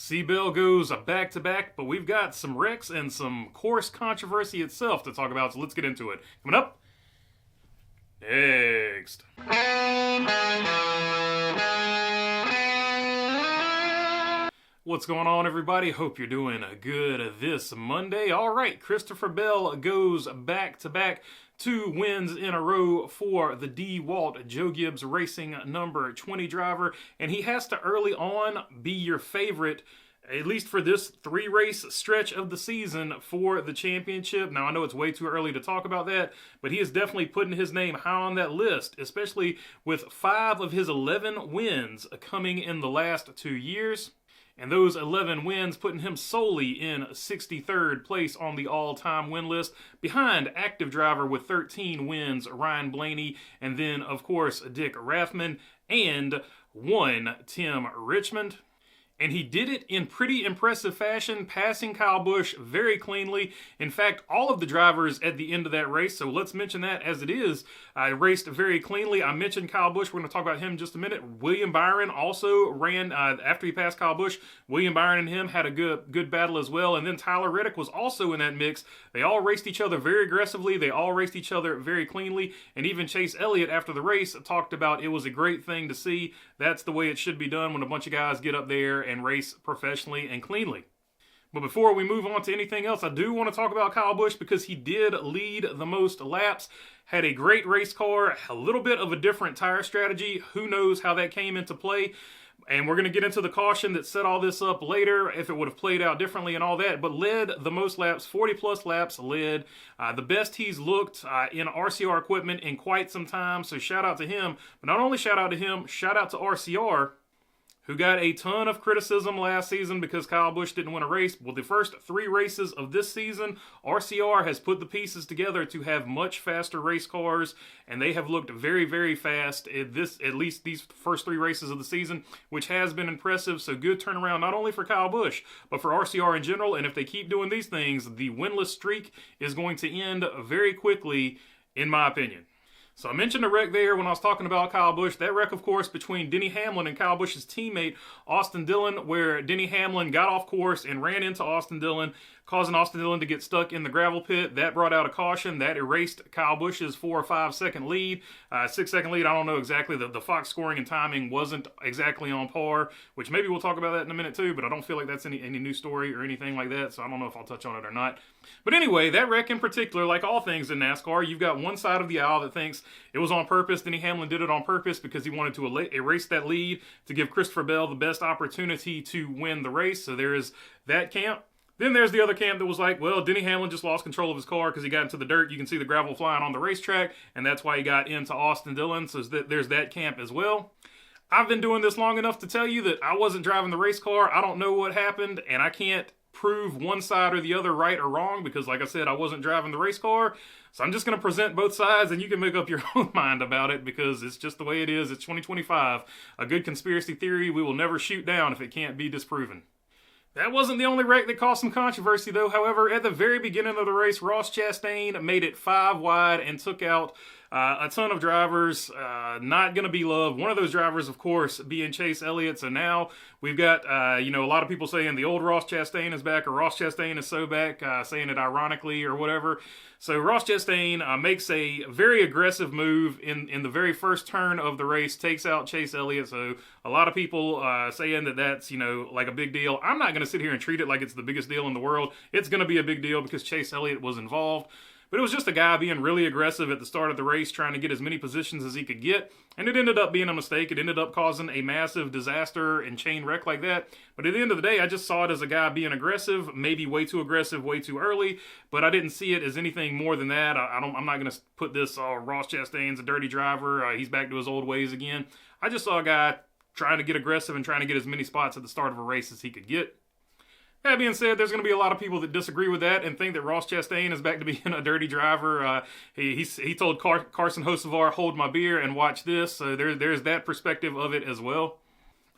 C-Bell goes back-to-back, but we've got some wrecks and some course controversy itself to talk about, so let's get into it. Coming up next. What's going on, everybody? Hope you're doing good this Monday. All right, Christopher Bell goes back-to-back, 2 wins in a row for the DeWalt Joe Gibbs Racing number 20 driver, and he has to early on be your favorite, at least for this 3-race stretch of the season for the championship. Now, I know it's way too early to talk about that, but he is definitely putting his name high on that list, especially with 5 of his 11 wins coming in the last 2 years. And those 11 wins putting him solely in 63rd place on the all-time win list, behind active driver with 13 wins, Ryan Blaney, and then, of course, Dick Rathman, and 1 Tim Richmond. And he did it in pretty impressive fashion, passing Kyle Busch very cleanly. In fact, all of the drivers at the end of that race, so let's mention that as it is, raced very cleanly. I mentioned Kyle Busch. We're going to talk about him in just a minute. William Byron also ran, after he passed Kyle Busch, William Byron and him had a good battle as well. And then Tyler Reddick was also in that mix. They all raced each other very aggressively. They all raced each other very cleanly. And even Chase Elliott, after the race, talked about it was a great thing to see. That's the way it should be done when a bunch of guys get up there and race professionally and cleanly. But before we move on to anything else, I do want to talk about Kyle Busch because he did lead the most laps, had a great race car, a little bit of a different tire strategy. Who knows how that came into play? And we're going to get into the caution that set all this up later, if it would have played out differently and all that, but led the most laps, 40-plus laps led. The best he's looked in RCR equipment in quite some time, so shout out to him. But not only shout out to him, shout out to RCR, who got a ton of criticism last season because Kyle Busch didn't win a race. Well, the first 3 races of this season, RCR has put the pieces together to have much faster race cars, and they have looked very, very fast at least these first 3 races of the season, which has been impressive. So good turnaround, not only for Kyle Busch, but for RCR in general. And if they keep doing these things, the winless streak is going to end very quickly, in my opinion. So I mentioned a wreck there when I was talking about Kyle Busch. That wreck, of course, between Denny Hamlin and Kyle Busch's teammate, Austin Dillon, where Denny Hamlin got off course and ran into Austin Dillon, causing Austin Dillon to get stuck in the gravel pit. That brought out a caution. That erased Kyle Busch's 4 or 5 second lead. 6 second lead, I don't know exactly. The Fox scoring and timing wasn't exactly on par, which maybe we'll talk about that in a minute too, but I don't feel like that's any new story or anything like that, so I don't know if I'll touch on it or not. But anyway, that wreck in particular, like all things in NASCAR, you've got one side of the aisle that thinks it was on purpose. Denny Hamlin did it on purpose because he wanted to erase that lead to give Christopher Bell the best opportunity to win the race. So there is that camp. Then there's the other camp that was like, well, Denny Hamlin just lost control of his car because he got into the dirt. You can see the gravel flying on the racetrack, and that's why he got into Austin Dillon. So there's that camp as well. I've been doing this long enough to tell you that I wasn't driving the race car. I don't know what happened, and I can't prove one side or the other right or wrong because, like I said, I wasn't driving the race car. So I'm just going to present both sides, and you can make up your own mind about it because it's just the way it is. It's 2025. A good conspiracy theory we will never shoot down if it can't be disproven. That wasn't the only wreck that caused some controversy, though. However, at the very beginning of the race, Ross Chastain made it 5 wide and took out a ton of drivers. Not going to be loved. One of those drivers, of course, being Chase Elliott. So now we've got, a lot of people saying the old Ross Chastain is back, or Ross Chastain is so back, saying it ironically or whatever. So Ross Chastain makes a very aggressive move in the very first turn of the race, takes out Chase Elliott. So a lot of people saying that that's, like a big deal. I'm not going to sit here and treat it like it's the biggest deal in the world. It's going to be a big deal because Chase Elliott was involved. But it was just a guy being really aggressive at the start of the race, trying to get as many positions as he could get. And it ended up being a mistake. It ended up causing a massive disaster and chain wreck like that. But at the end of the day, I just saw it as a guy being aggressive, maybe way too aggressive, way too early. But I didn't see it as anything more than that. I'm not going to put this, Ross Chastain's a dirty driver. He's back to his old ways again. I just saw a guy trying to get aggressive and trying to get as many spots at the start of a race as he could get. That being said, there's going to be a lot of people that disagree with that and think that Ross Chastain is back to being a dirty driver. He told Carson Hocevar, hold my beer and watch this. So there's that perspective of it as well.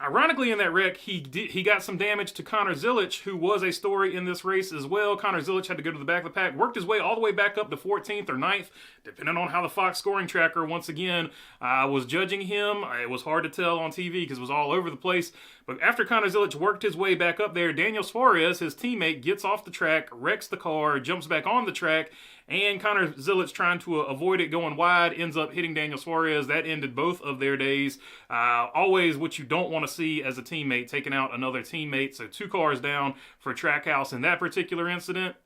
Ironically, in that wreck, he got some damage to Connor Zilisch, who was a story in this race as well. Connor Zilisch had to go to the back of the pack, worked his way all the way back up to 14th or 9th, depending on how the Fox scoring tracker, once again, was judging him. It was hard to tell on TV because it was all over the place. But after Connor Zilisch worked his way back up there, Daniel Suarez, his teammate, gets off the track, wrecks the car, jumps back on the track, and Connor Zilisch, trying to avoid it going wide, ends up hitting Daniel Suarez. That ended both of their days. Always what you don't want to see as a teammate, taking out another teammate. So 2 cars down for Trackhouse in that particular incident.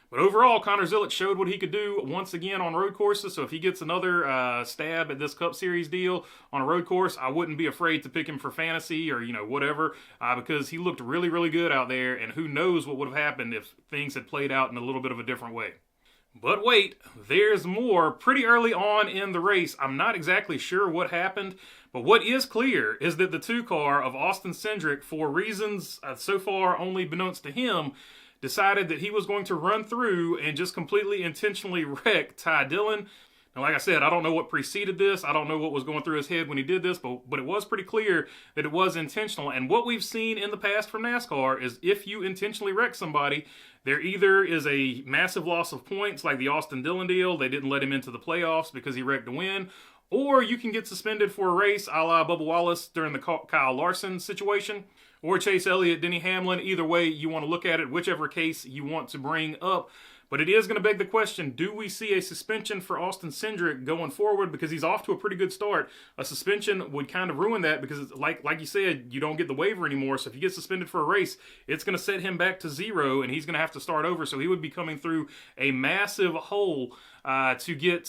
But overall, Connor Zilisch showed what he could do once again on road courses. So if he gets another stab at this Cup Series deal on a road course, I wouldn't be afraid to pick him for fantasy or, whatever, because he looked really, really good out there. And who knows what would have happened if things had played out in a little bit of a different way. But wait, there's more. Pretty early on in the race, I'm not exactly sure what happened, but what is clear is that the 2 car of Austin Cindric, for reasons so far only beknownst to him, decided that he was going to run through and just completely intentionally wreck Ty Dillon. Now, like I said, I don't know what preceded this. I don't know what was going through his head when he did this, but it was pretty clear that it was intentional. And what we've seen in the past from NASCAR is if you intentionally wreck somebody, there either is a massive loss of points, like the Austin Dillon deal. They didn't let him into the playoffs because he wrecked to win. Or you can get suspended for a race, a la Bubba Wallace during the Kyle Larson situation. Or Chase Elliott, Denny Hamlin. Either way you want to look at it, whichever case you want to bring up. But it is going to beg the question, do we see a suspension for Austin Cindric going forward? Because he's off to a pretty good start. A suspension would kind of ruin that because, like you said, you don't get the waiver anymore. So if you get suspended for a race, it's going to set him back to 0, and he's going to have to start over. So he would be coming through a massive hole to get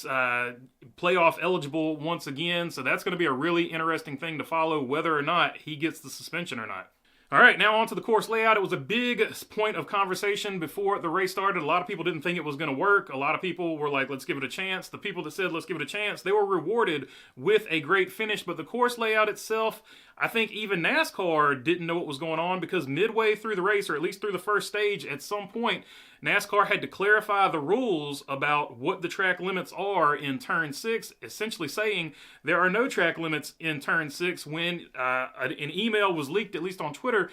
playoff eligible once again. So that's going to be a really interesting thing to follow, whether or not he gets the suspension or not. All right, now on to the course layout. It was a big point of conversation before the race started. A lot of people didn't think it was going to work. A lot of people were like, let's give it a chance. The people that said, let's give it a chance, they were rewarded with a great finish. But the course layout itself, I think even NASCAR didn't know what was going on because midway through the race, or at least through the first stage, at some point, NASCAR had to clarify the rules about what the track limits are in Turn 6, essentially saying there are no track limits in Turn 6 when an email was leaked, at least on Twitter,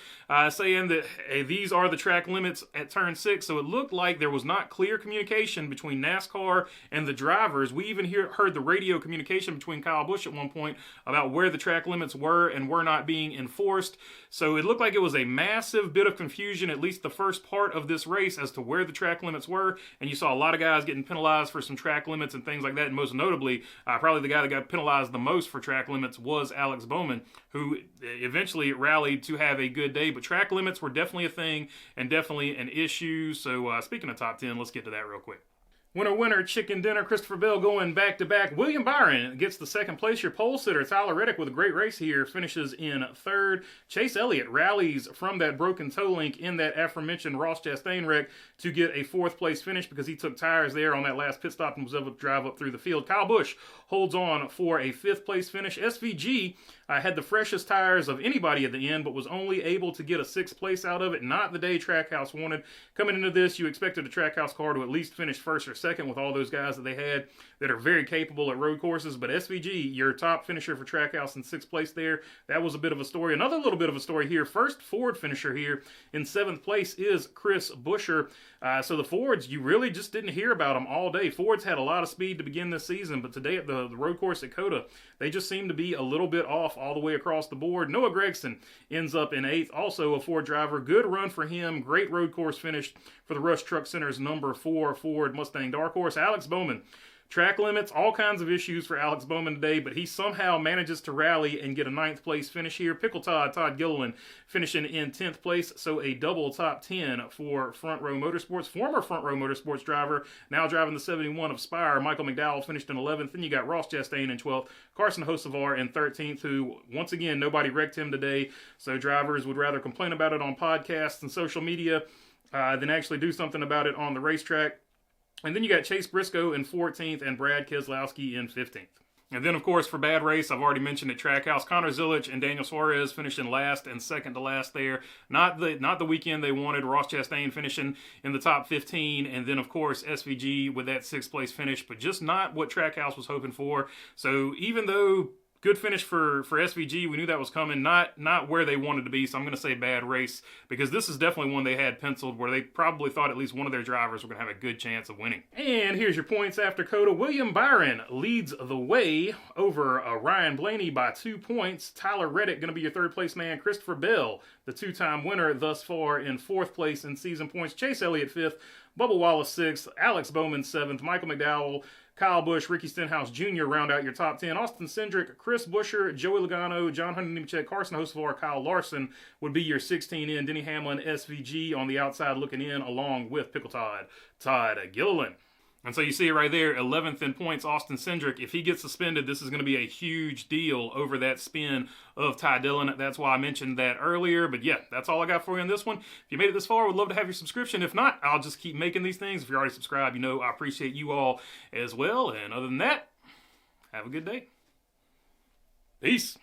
saying that hey, these are the track limits at Turn 6. So it looked like there was not clear communication between NASCAR and the drivers. We even heard the radio communication between Kyle Busch at one point about where the track limits were and were not being enforced. So it looked like it was a massive bit of confusion, at least the first part of this race, as to where the track limits were. And you saw a lot of guys getting penalized for some track limits and things like that. And most notably, probably the guy that got penalized the most for track limits was Alex Bowman, who eventually rallied to have a good day. But track limits were definitely a thing and definitely an issue. So speaking of top 10, let's get to that real quick. Winner, chicken dinner. Christopher Bell going back-to-back. William Byron gets the second place. Your pole sitter, Tyler Reddick, with a great race here, finishes in third. Chase Elliott rallies from that broken toe link in that aforementioned Ross Chastain wreck to get a fourth place finish because he took tires there on that last pit stop and was able to drive up through the field. Kyle Busch holds on for a fifth place finish. SVG had the freshest tires of anybody at the end, but was only able to get a sixth place out of it. Not the day Trackhouse wanted. Coming into this, you expected a Trackhouse car to at least finish first or second with all those guys that they had that are very capable at road courses. But SVG, your top finisher for Trackhouse in sixth place there, that was a bit of a story. Another little bit of a story here. First Ford finisher here in seventh place is Chris Buescher. So the Fords, you really just didn't hear about them all day. Fords had a lot of speed to begin this season, but today at the road course at COTA, they just seem to be a little bit off all the way across the board. Noah Gragson ends up in eighth, also a Ford driver. Good run for him. Great road course finish for the Rush Truck Center's number 4 Ford Mustang Dark Horse. Alex Bowman, track limits, all kinds of issues for Alex Bowman today, but he somehow manages to rally and get a ninth place finish here. Pickle Todd Gilliland, finishing in 10th place, so a double top 10 for Front Row Motorsports. Former Front Row Motorsports driver, now driving the 71 of Spire, Michael McDowell finished in 11th. Then you got Ross Chastain in 12th, Carson Hocevar in 13th, who, once again, nobody wrecked him today, so drivers would rather complain about it on podcasts and social media than actually do something about it on the racetrack. And then you got Chase Briscoe in 14th and Brad Keselowski in 15th. And then, of course, for bad race, I've already mentioned at Trackhouse, Connor Zilisch and Daniel Suarez finished in last and second to last there. Not the weekend they wanted. Ross Chastain finishing in the top 15. And then, of course, SVG with that sixth place finish, but just not what Trackhouse was hoping for. So even though Good finish for SVG. We knew that was coming. Not where they wanted to be, so I'm going to say bad race, because this is definitely one they had penciled where they probably thought at least one of their drivers were going to have a good chance of winning. And here's your points after COTA. William Byron leads the way over Ryan Blaney by 2 points. Tyler Reddick going to be your third place man. Christopher Bell, the two-time winner thus far, in fourth place in season points. Chase Elliott fifth. Bubba Wallace sixth. Alex Bowman seventh. Michael McDowell, Kyle Busch, Ricky Stenhouse Jr. round out your top 10. Austin Cindric, Chris Buescher, Joey Logano, John Hunter Nemechek, Carson Hocevar, Kyle Larson would be your 16 in. Denny Hamlin, SVG on the outside looking in, along with Pickle Todd Gilliland. And so you see it right there, 11th in points, Austin Cindric. If he gets suspended, this is going to be a huge deal over that spin of Ty Dillon. That's why I mentioned that earlier. But yeah, that's all I got for you on this one. If you made it this far, I would love to have your subscription. If not, I'll just keep making these things. If you're already subscribed, you know I appreciate you all as well. And other than that, have a good day. Peace.